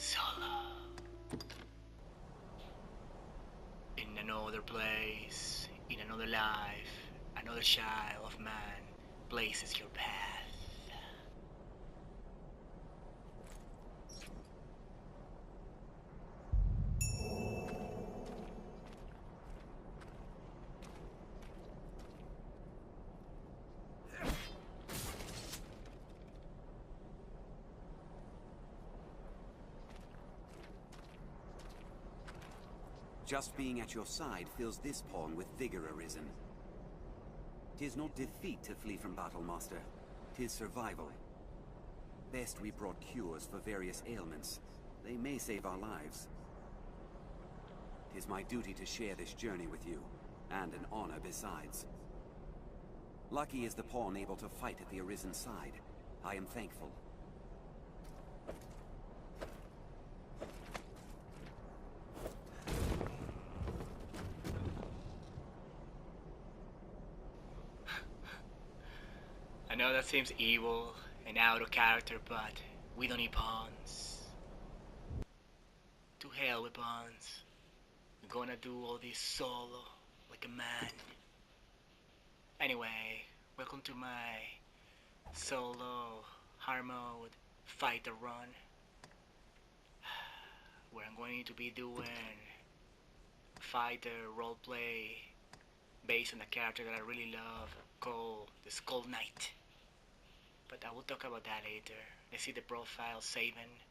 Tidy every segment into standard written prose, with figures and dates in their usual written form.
Solo. In another place, in another life, another child of man blazes your path. Just being at your side fills this pawn with vigor, Arisen. 'Tis not defeat to flee from battle, Master. 'Tis survival. Best we brought cures for various ailments. They may save our lives. 'Tis my duty to share this journey with you, and an honor besides. Lucky is the pawn able to fight at the Arisen's side. I am thankful. I know that seems evil and out of character, but we don't need pawns. To hell with pawns. We're gonna do all this solo, like a man. Anyway, welcome to my solo hard mode fighter run, where I'm going to be doing fighter roleplay based on a character that I really love called the Skull Knight. But I will talk about that later. Let's see the profile. Saban.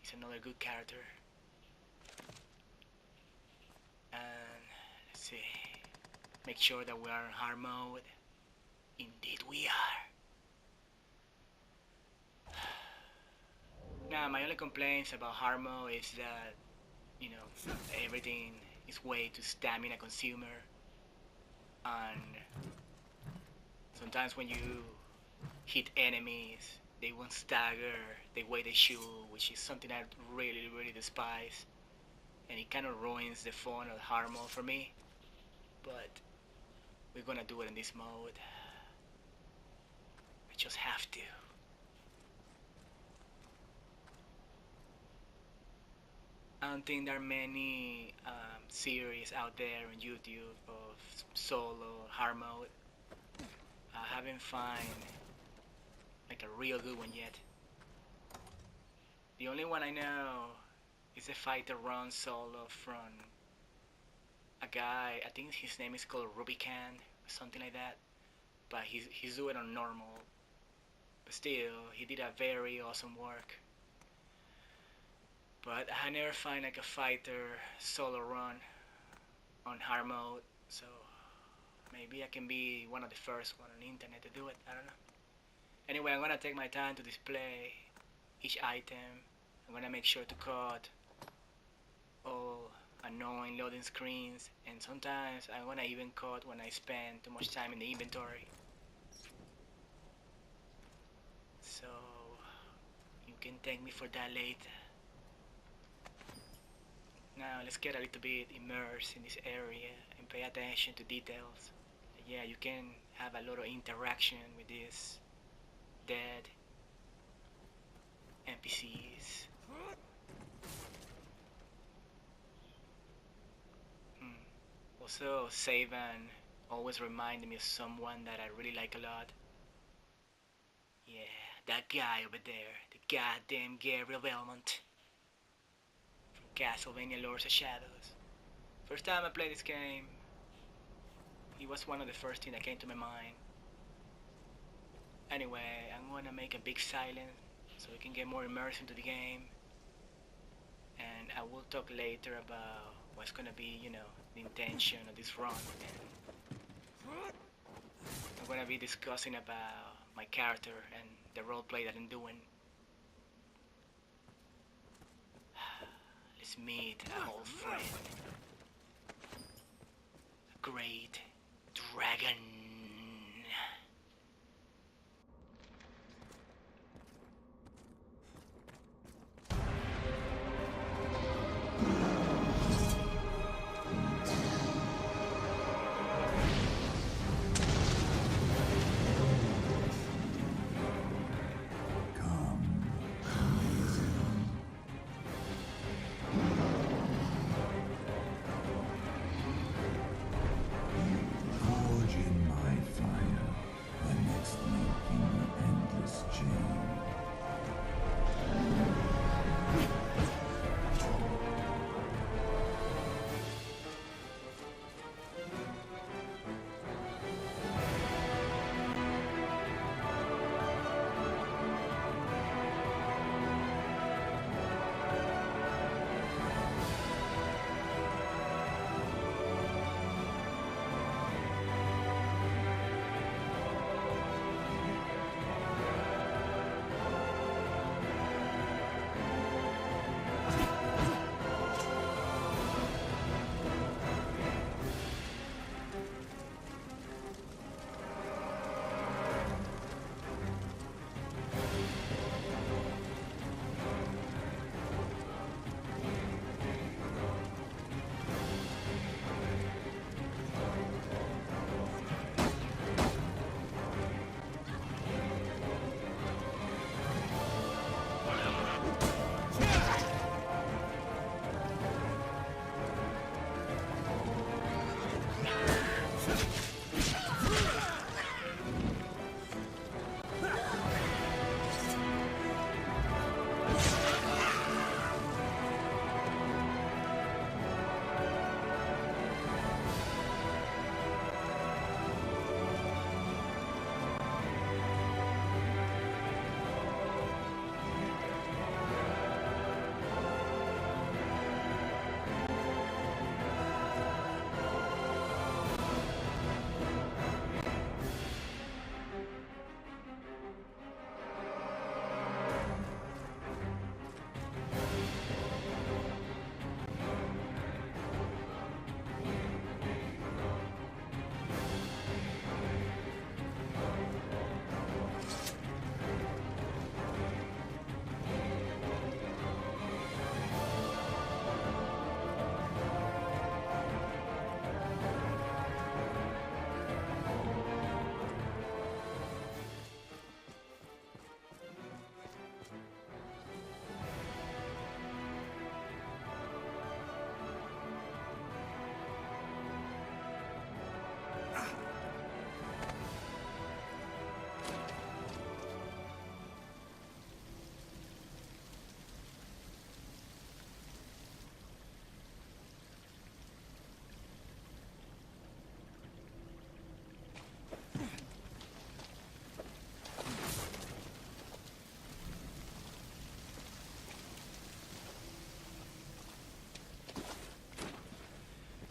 He's another good character. And let's see. Make sure that we are in hard mode. Indeed we are. Now my only complaints about hard mode is that, you know, everything is way too stamina consumer. And sometimes when you hit enemies, they won't stagger the way they should, which is something I really despise, and it kind of ruins the fun of hard mode for me. But we're gonna do it in this mode. I just have to. I don't think there are many series out there on YouTube of solo hard mode. I haven't found like a real good one yet. The only one I know is a fighter run solo from a guy, I think his name is called Rubicon or something like that, but he's doing it on normal, but still he did a very awesome work. But I never find like a fighter solo run on hard mode, so maybe I can be one of the first one on the internet to do it. I don't know. Anyway, I'm gonna take my time to display each item. I'm gonna make sure to cut all annoying loading screens, and sometimes I'm gonna even cut when I spend too much time in the inventory. So you can thank me for that later. Now let's get a little bit immersed in this area and pay attention to details. Yeah, you can have a lot of interaction with these dead NPCs. Also, Saban always reminded me of someone that I really like a lot. Yeah, that guy over there, the goddamn Gabriel Belmont from Castlevania Lords of Shadows. First time I played this game, he was one of the first things that came to my mind. Anyway, I'm gonna make a big silence so we can get more immersed into the game, and I will talk later about what's gonna be, you know, the intention of this run. And I'm gonna be discussing about my character and the roleplay that I'm doing. Let's meet an old friend, a great dragon.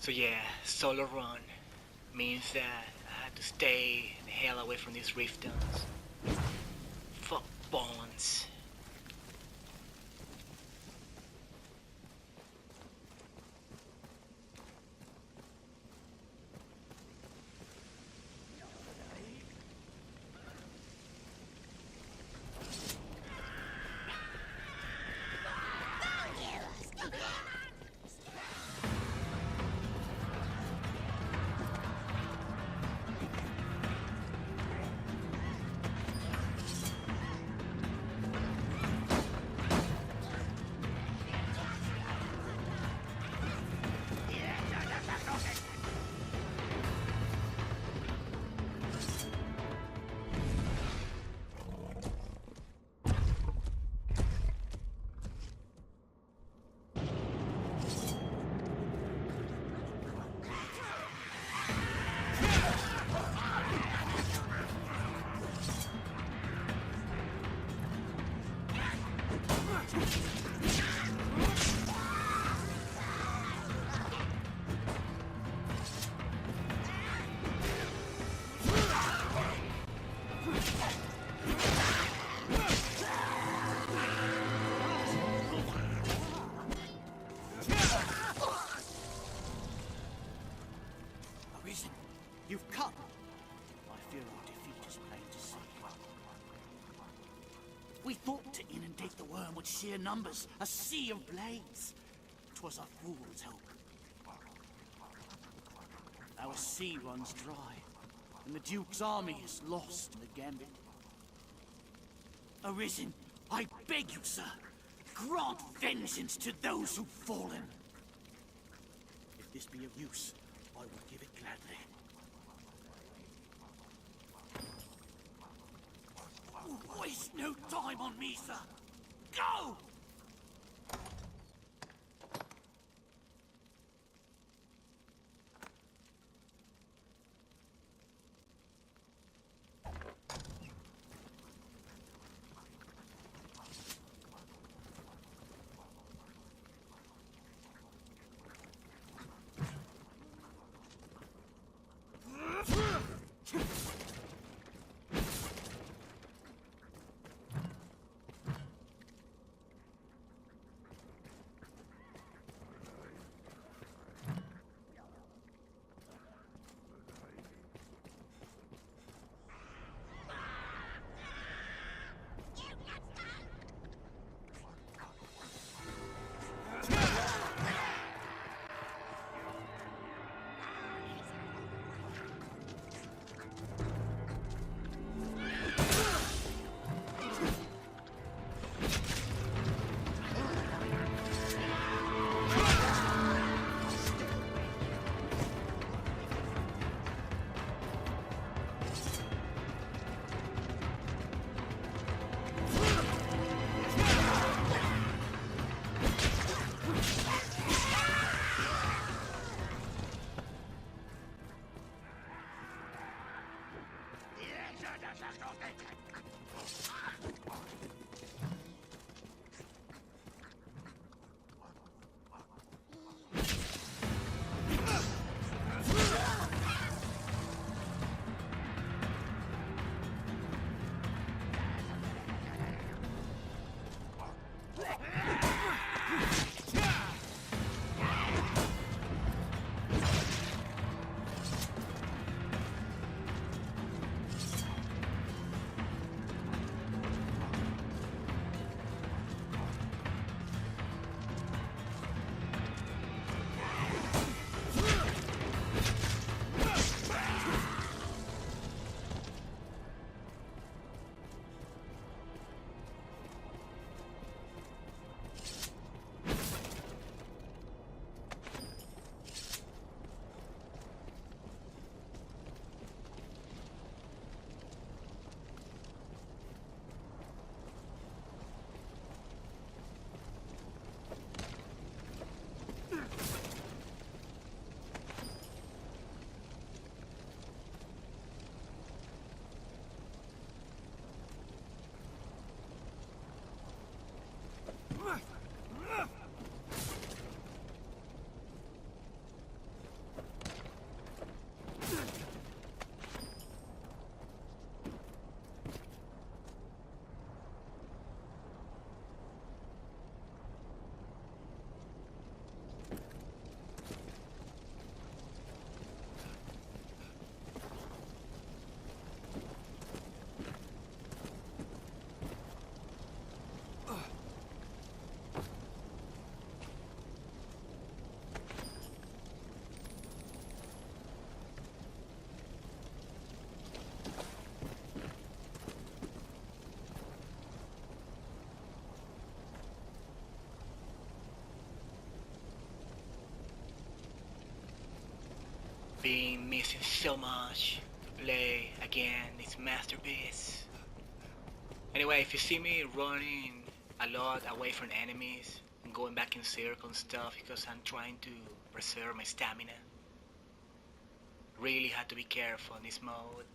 So yeah, solo run means that I have to stay the hell away from these riftons. Fuck PAWNS. Arisen, you've come. I fear our defeat is plain to see. We thought to inundate the worm with sheer numbers, a sea of blades. 'Twas a fool's hope. Our sea runs dry, and the Duke's army is lost in the gambit. Arisen, I beg you, sir, grant vengeance to those who've fallen. If this be of use, I will give it gladly. Waste no time on me, sir. Go! been missing so much to play again this masterpiece. Anyway, if you see me running a lot away from enemies and going back in circles and stuff because I'm trying to preserve my stamina, really have to be careful in this mode.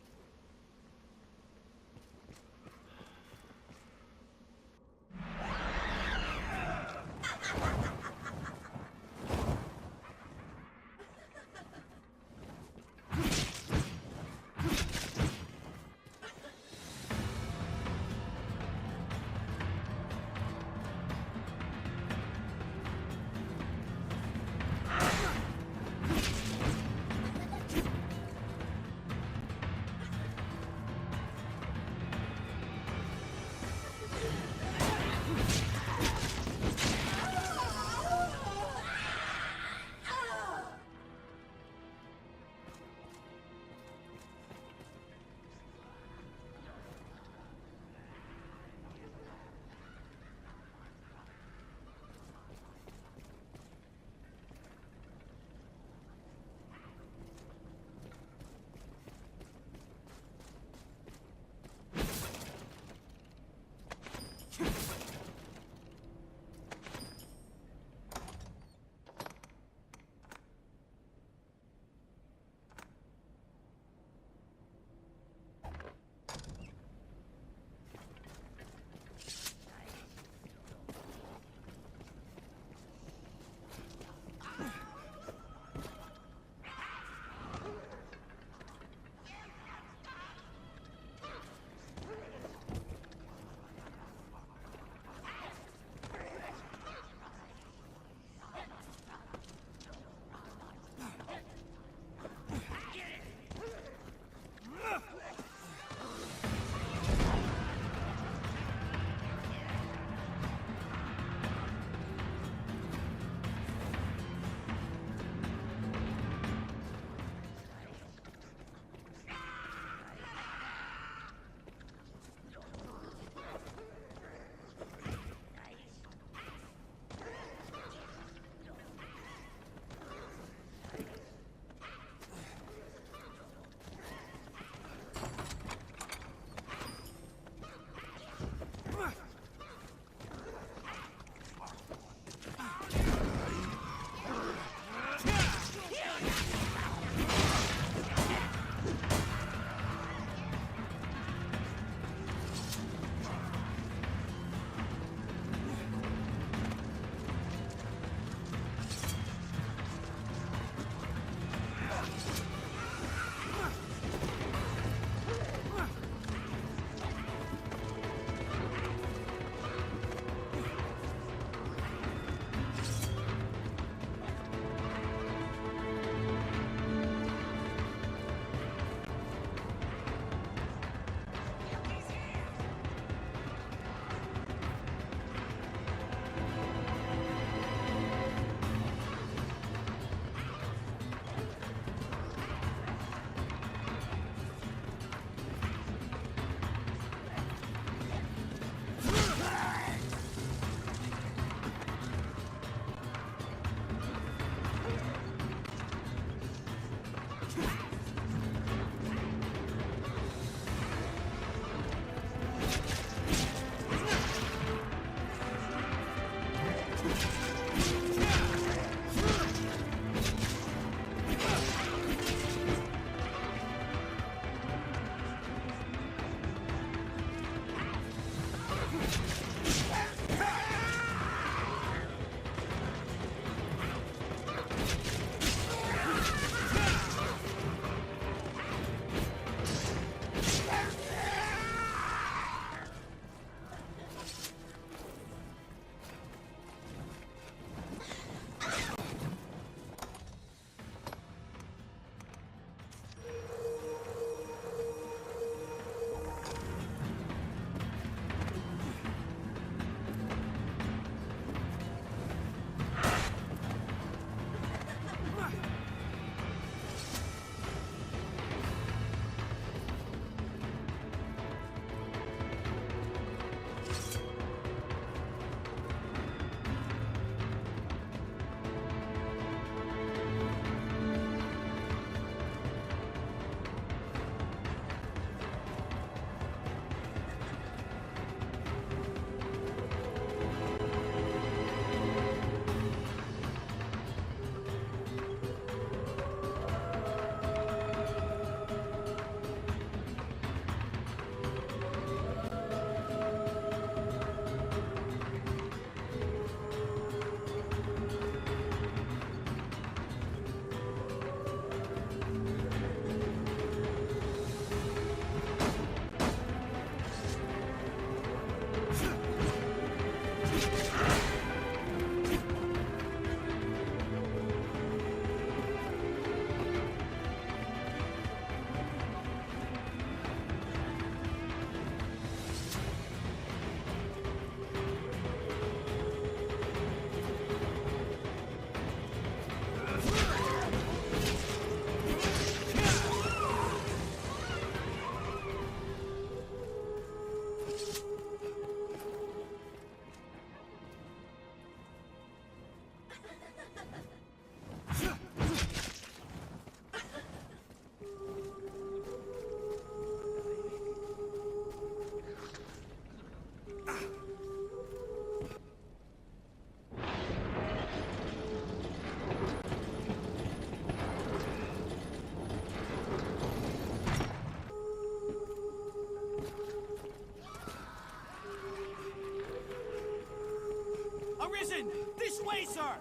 Arisen! This way, sir!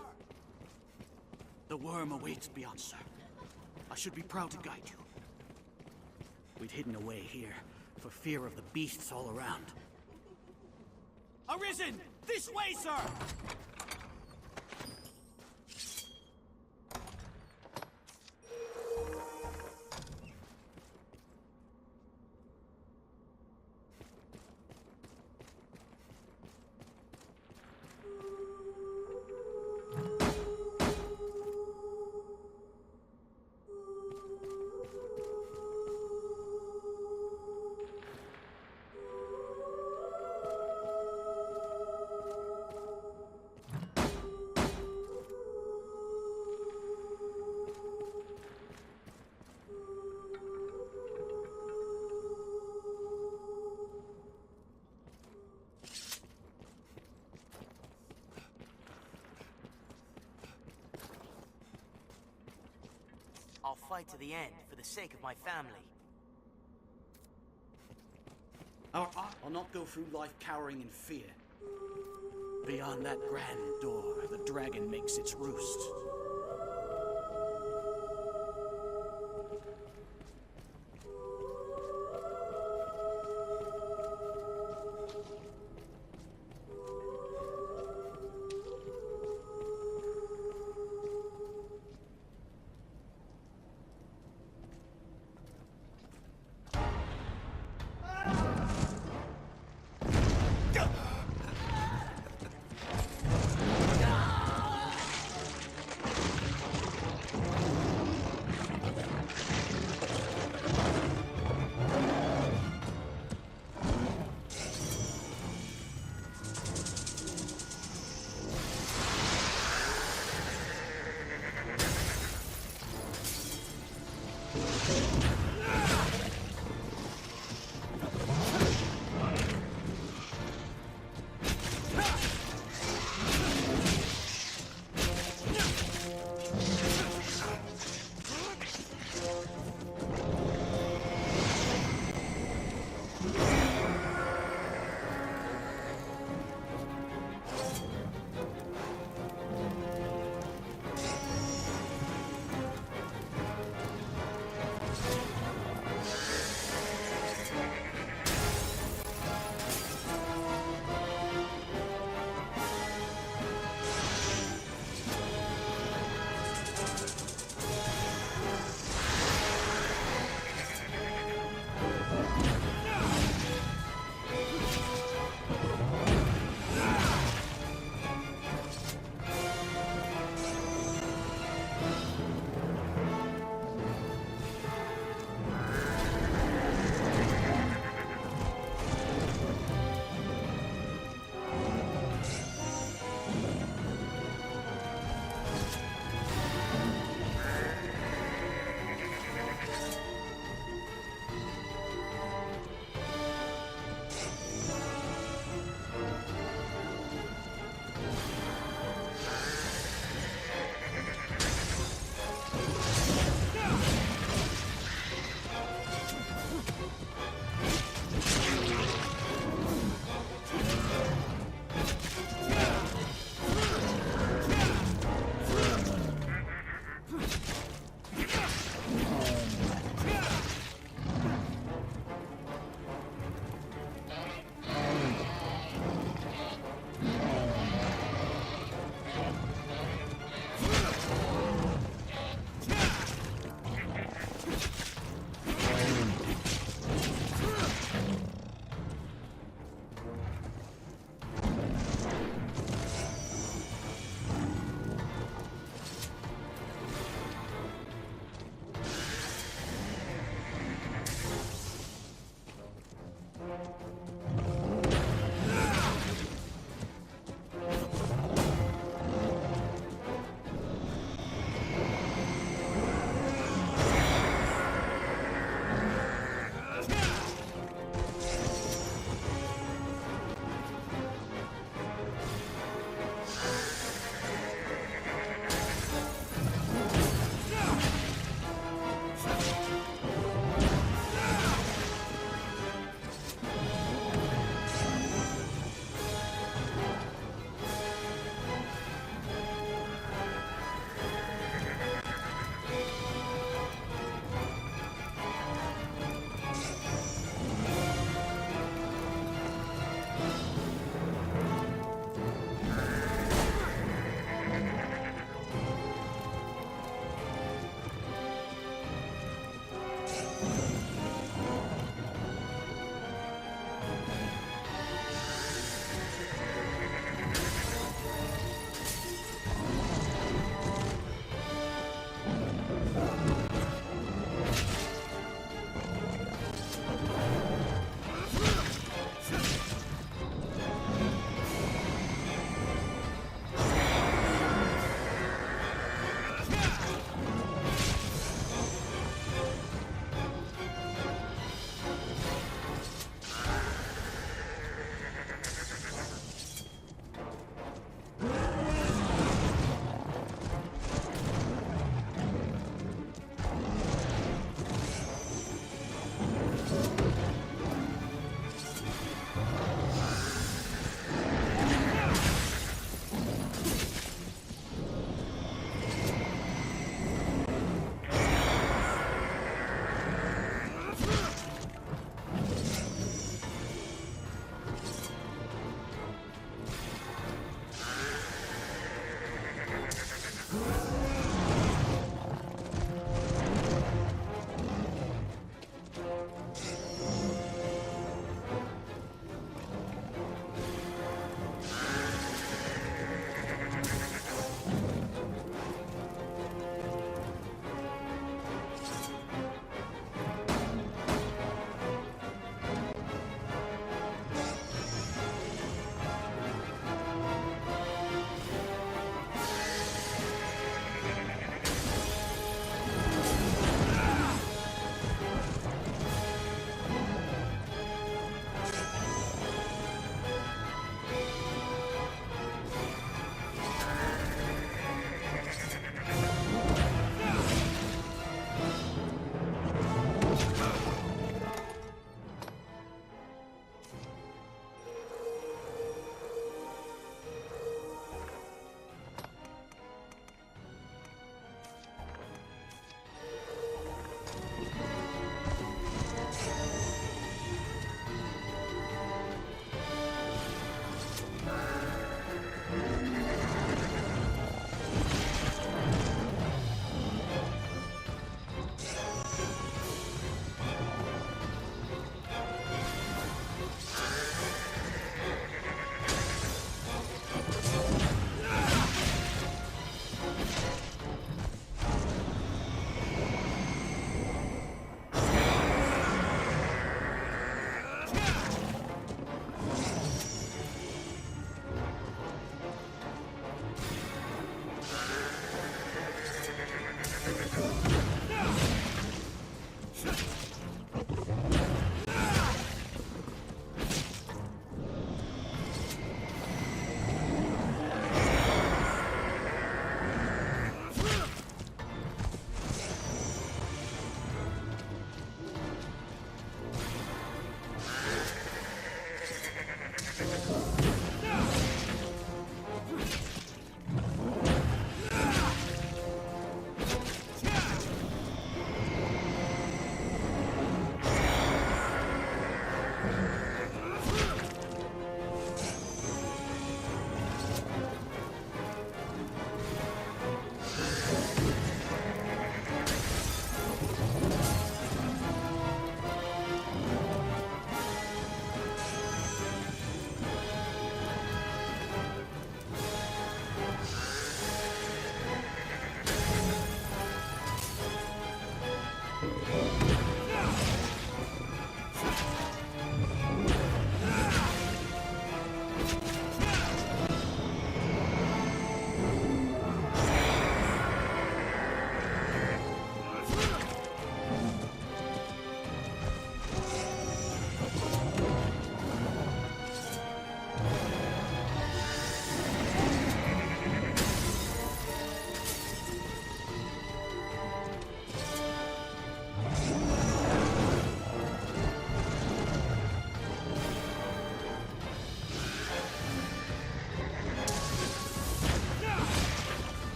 The worm awaits beyond, sir. I should be proud to guide you. We'd hidden away here, for fear of the beasts all around. Arisen! This way, sir! I'll fight to the end for the sake of my family. Our art will not go through life cowering in fear. Beyond that grand door, the dragon makes its roost.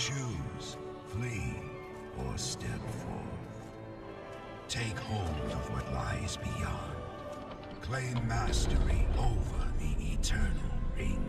Choose, flee, or step forth. Take hold of what lies beyond. Claim mastery over the eternal ring.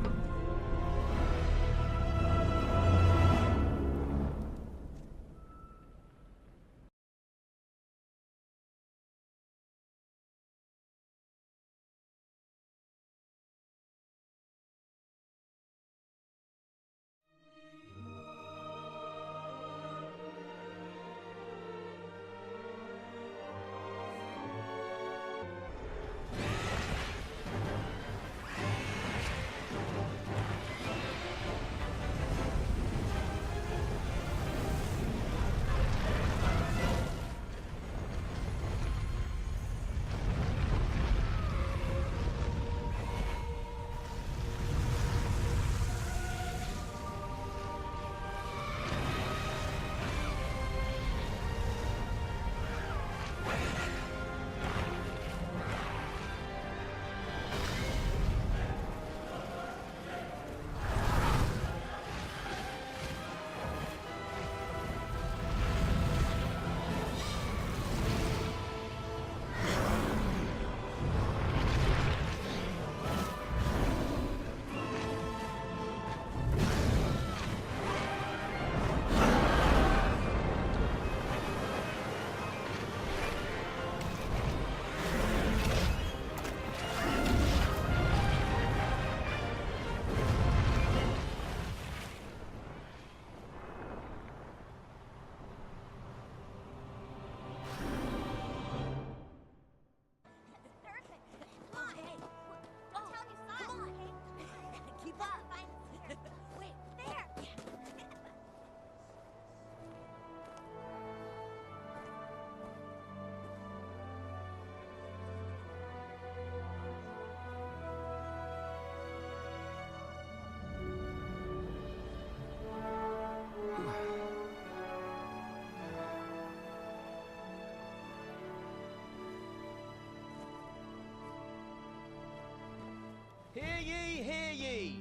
Hear ye, hear ye!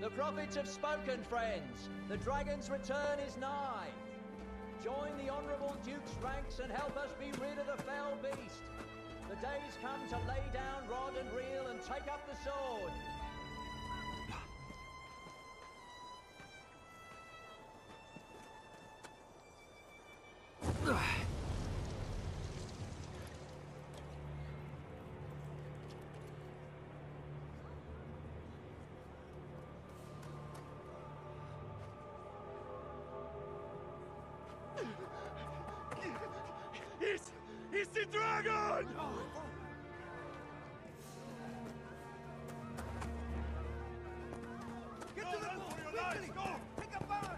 The prophets have spoken, friends. The dragon's return is nigh. Join the honourable Duke's ranks and help us be rid of the fell beast. The day's come to lay down rod and reel and take up the sword. It's the dragon! Get to the boat! Quickly! Go! Pick up fire!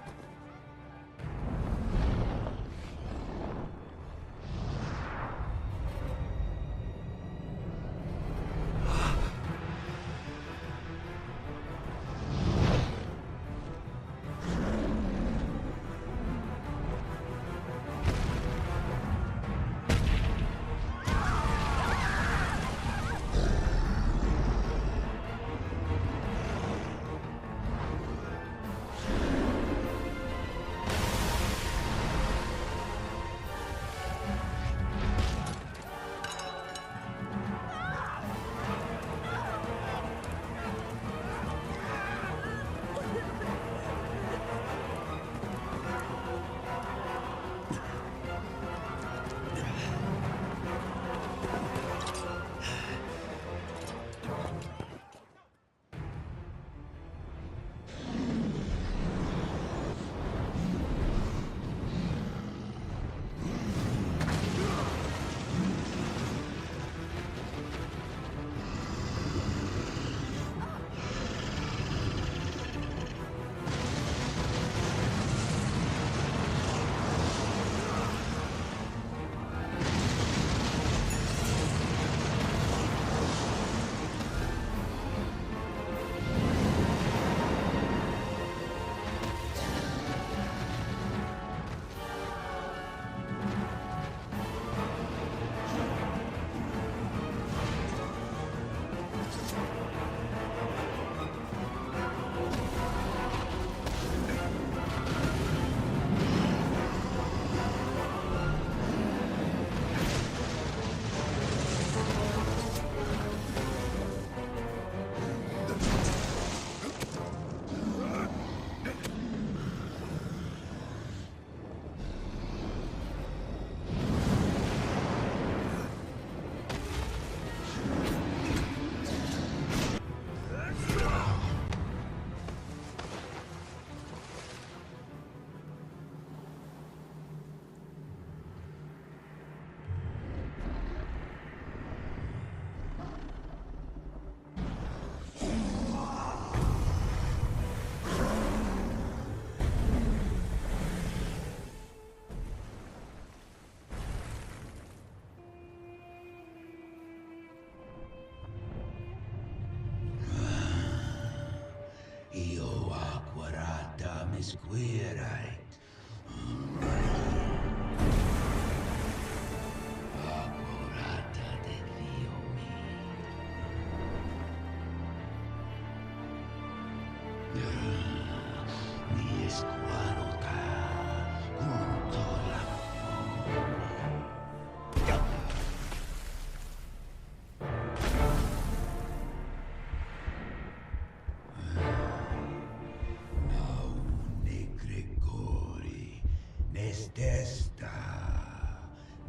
Esta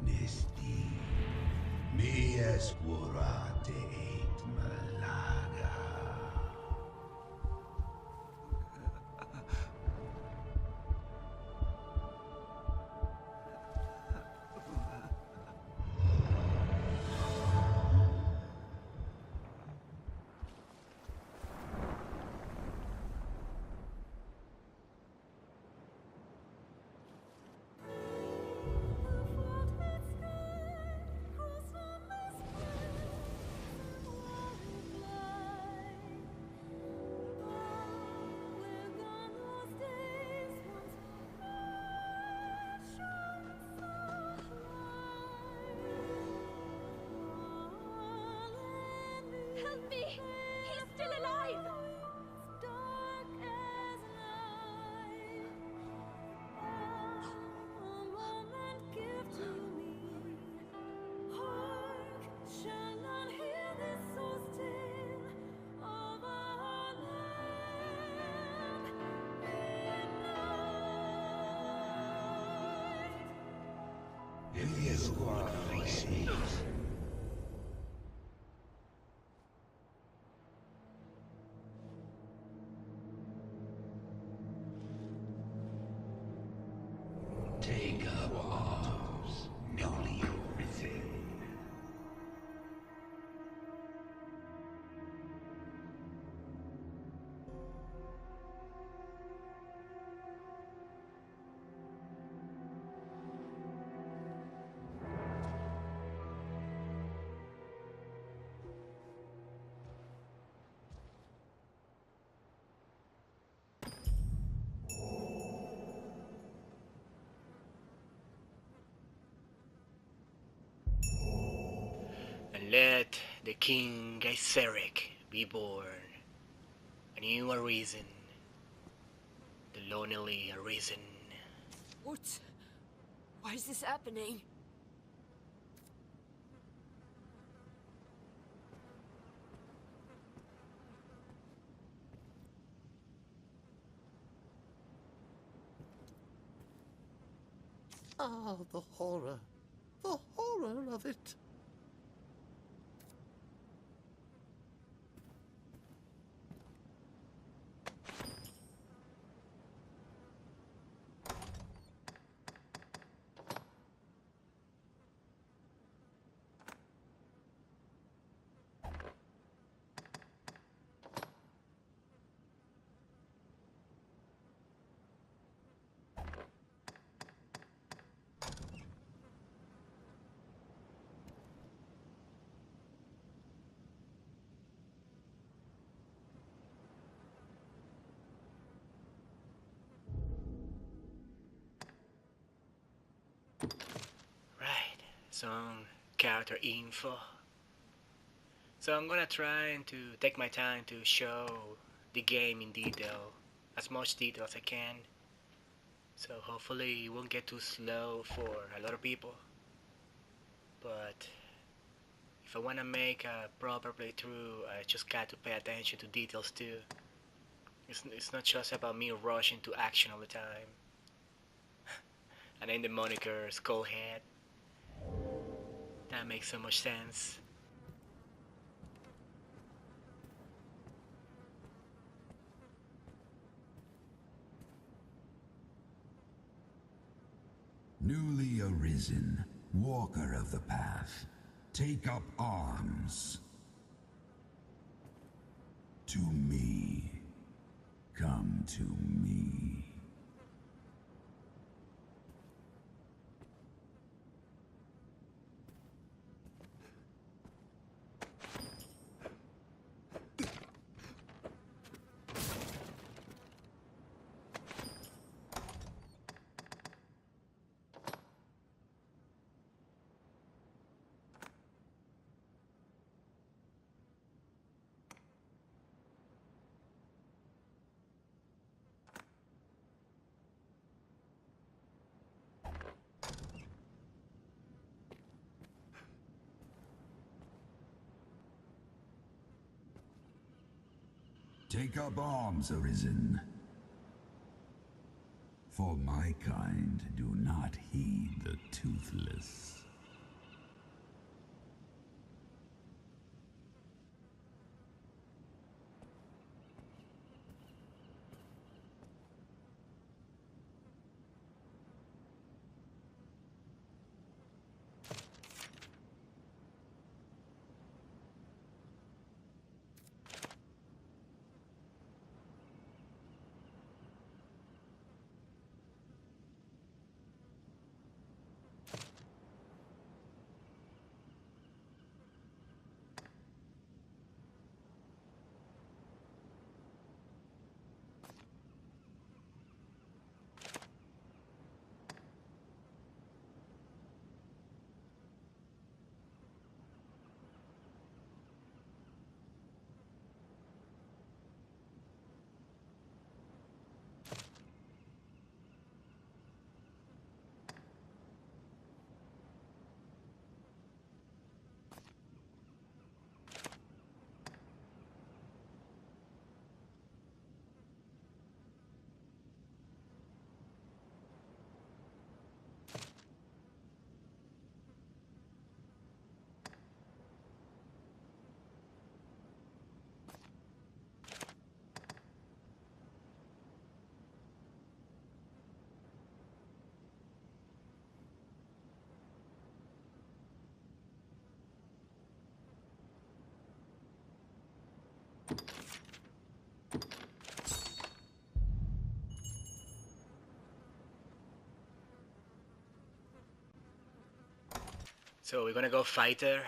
Nisti Mi Escurate Eit Malaga. Help me! He's still alive! Take up arms, newly arisen. And let the King Gaiseric be born. A new Arisen. The lonely Arisen. What? Why is this happening? Ah, the horror. The horror of it. Right, some character info. So I'm gonna try to take my time to show the game in detail, as much detail as I can. So hopefully it won't get too slow for a lot of people. But if I wanna make a proper playthrough, I just got to pay attention to details too. It's not just about me rushing to action all the time. And then the moniker Skullhead. That makes so much sense. Newly arisen, walker of the path, take up arms. To me. Come to me. Take up arms, Arisen. For my kind do not heed the toothless. So we're gonna go Fighter,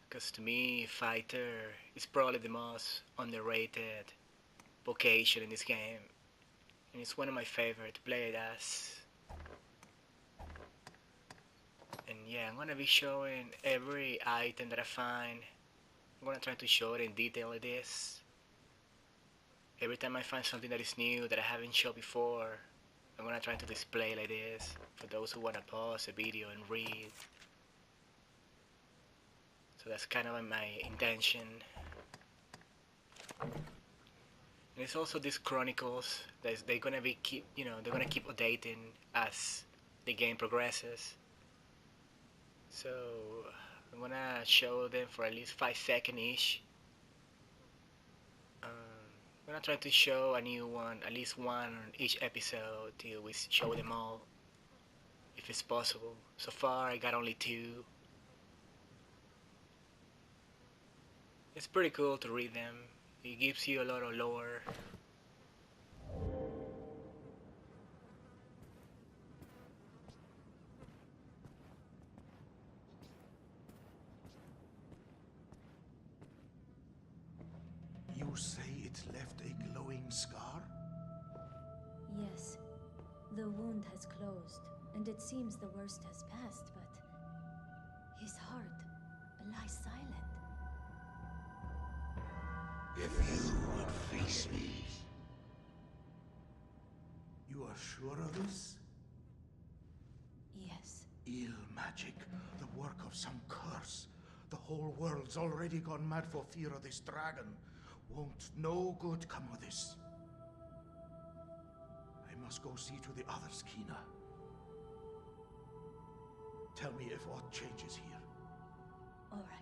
because to me, Fighter is probably the most underrated vocation in this game. And it's one of my favorite to play it as. And yeah, I'm gonna be showing every item that I find. I'm gonna try to show it in detail like this. Every time I find something that is new that I haven't shown before, I'm gonna try to display like this for those who wanna pause the video and read. So that's kind of my intention. And it's also these chronicles that they're gonna be they're gonna keep updating as the game progresses. So I'm gonna show them for at least 5 seconds each. I'm gonna try to show a new one, at least one each episode till we show them all, if it's possible. So far I got only 2. It's pretty cool to read them. It gives you a lot of lore. You say it left a glowing scar? Yes. The wound has closed, and it seems the worst has passed, but his heart lies silent. If you would face me. You are sure of this? Yes. Ill magic, the work of some curse. The whole world's already gone mad for fear of this dragon. Won't no good come of this? I must go see to the others, Kina. Tell me if aught changes here. All right.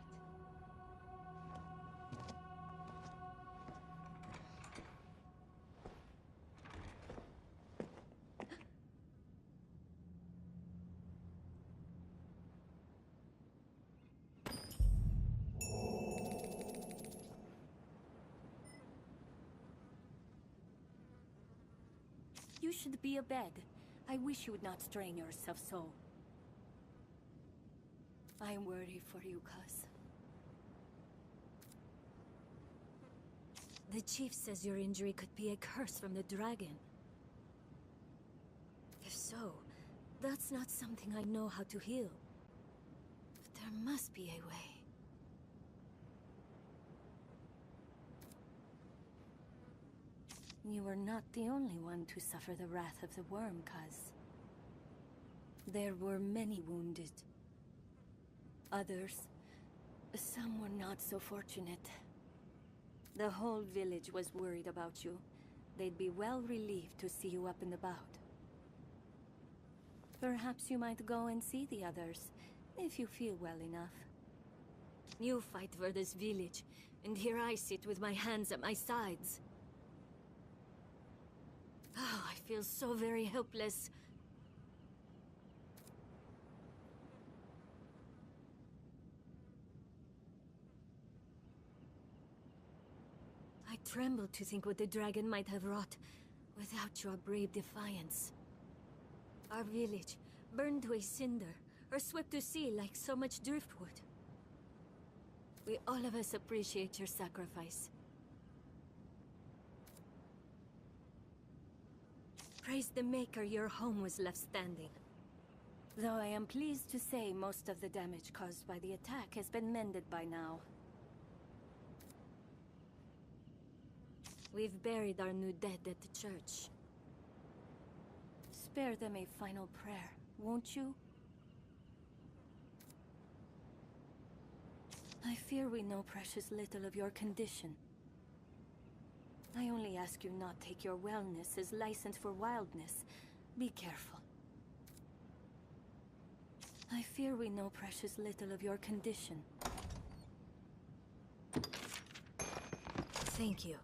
You should be abed. I wish you would not strain yourself so. I'm worried for you, cuz. The chief says your injury could be a curse from the dragon. If so, that's not something I know how to heal. But there must be a way. You were not the only one to suffer the wrath of the worm, cuz. There were many wounded. Others, some were not so fortunate. The whole village was worried about you. They'd be well relieved to see you up and about. Perhaps you might go and see the others, if you feel well enough. You fight for this village, and here I sit with my hands at my sides. Oh, I feel so very helpless. I tremble to think what the dragon might have wrought without your brave defiance. Our village, burned to a cinder, or swept to sea like so much driftwood. We all of us appreciate your sacrifice. Praise the Maker your home was left standing. Though I am pleased to say most of the damage caused by the attack has been mended by now. We've buried our new dead at the church. Spare them a final prayer, won't you? I fear we know precious little of your condition. I only ask you not take your wellness as license for wildness. Be careful. I fear we know precious little of your condition. Thank you.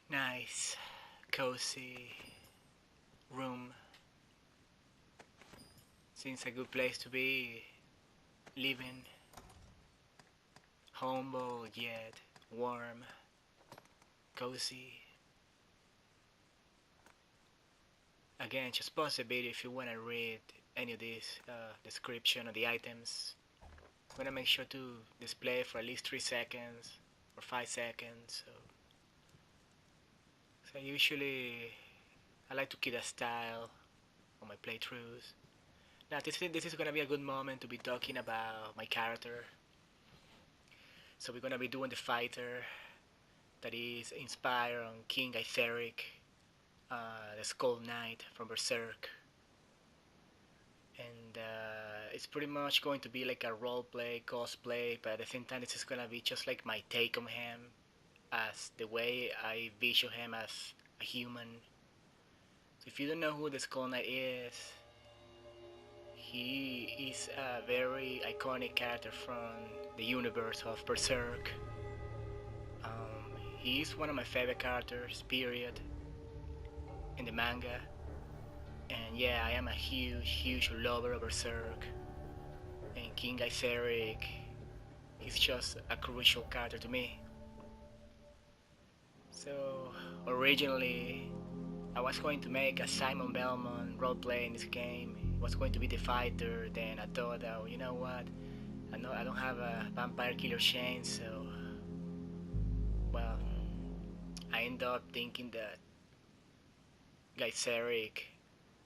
Nice, cozy room. Seems a good place to be living. Humble yet warm, cozy. Again, just pause the video if you want to read any of this description of the items. I'm gonna make sure to display for at least 3 seconds or 5 seconds. So usually I like to keep a style on my playthroughs. Now this is gonna be a good moment to be talking about my character. So we're gonna be doing the fighter that is inspired on King Gaiseric, the Skull Knight from Berserk. And it's pretty much going to be like a roleplay, cosplay, but at the same time this is gonna be just like my take on him, as the way I visual him as a human. So if you don't know who the Skull Knight is, he is a very iconic character from the universe of Berserk. He is one of my favorite characters, period, in the manga. And yeah, I am a huge lover of Berserk. And King Gaiseric is just a crucial character to me. So originally I was going to make a Simon Belmont roleplay in this game. It was going to be the fighter. Then I thought, oh, you know what? I don't have a vampire killer chain, so well, I end up thinking that Gaiseric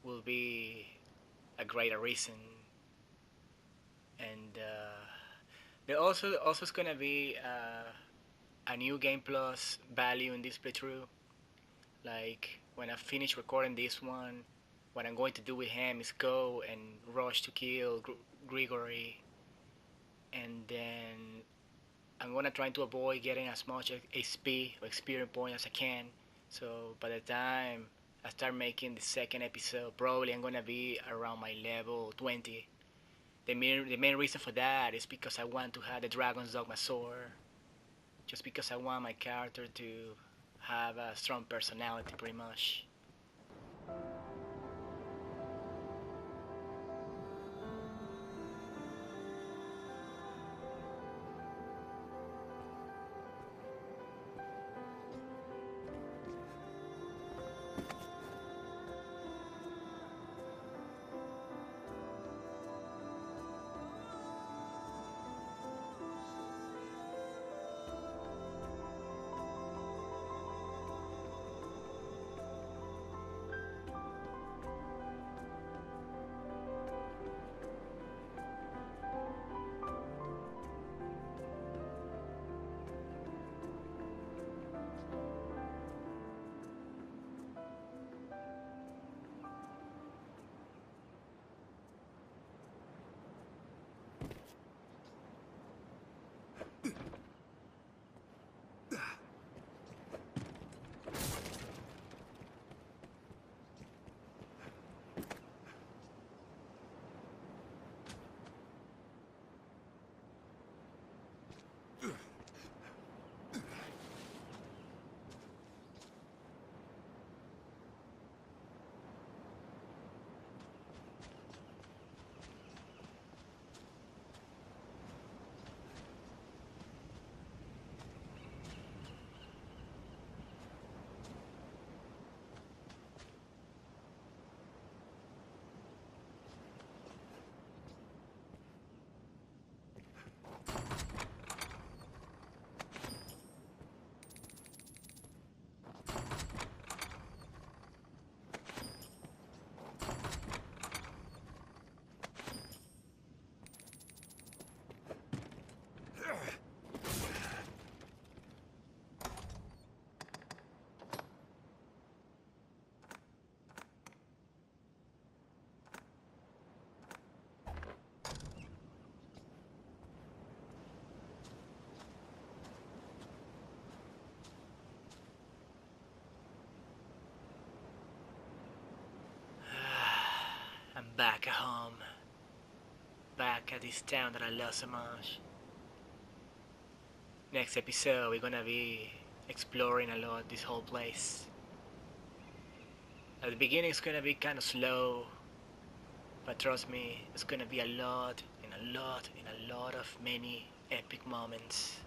will be a great Arisen. And there also is gonna be a new game plus value in this playthrough. Like when I finish recording this one, what I'm going to do with him is go and rush to kill Grigory, and then I'm gonna try to avoid getting as much HP or experience point as I can. So by the time I start making the second episode, probably I'm gonna be around my level 20. The main reason for that is because I want to have the Dragon's Dogma sword. Just because I want my character to have a strong personality, pretty much. back at home. Back at this town that I love so much. Next episode we're gonna be exploring a lot this whole place. At the beginning it's gonna be kind of slow, but trust me, it's gonna be a lot and a lot and a lot of many epic moments.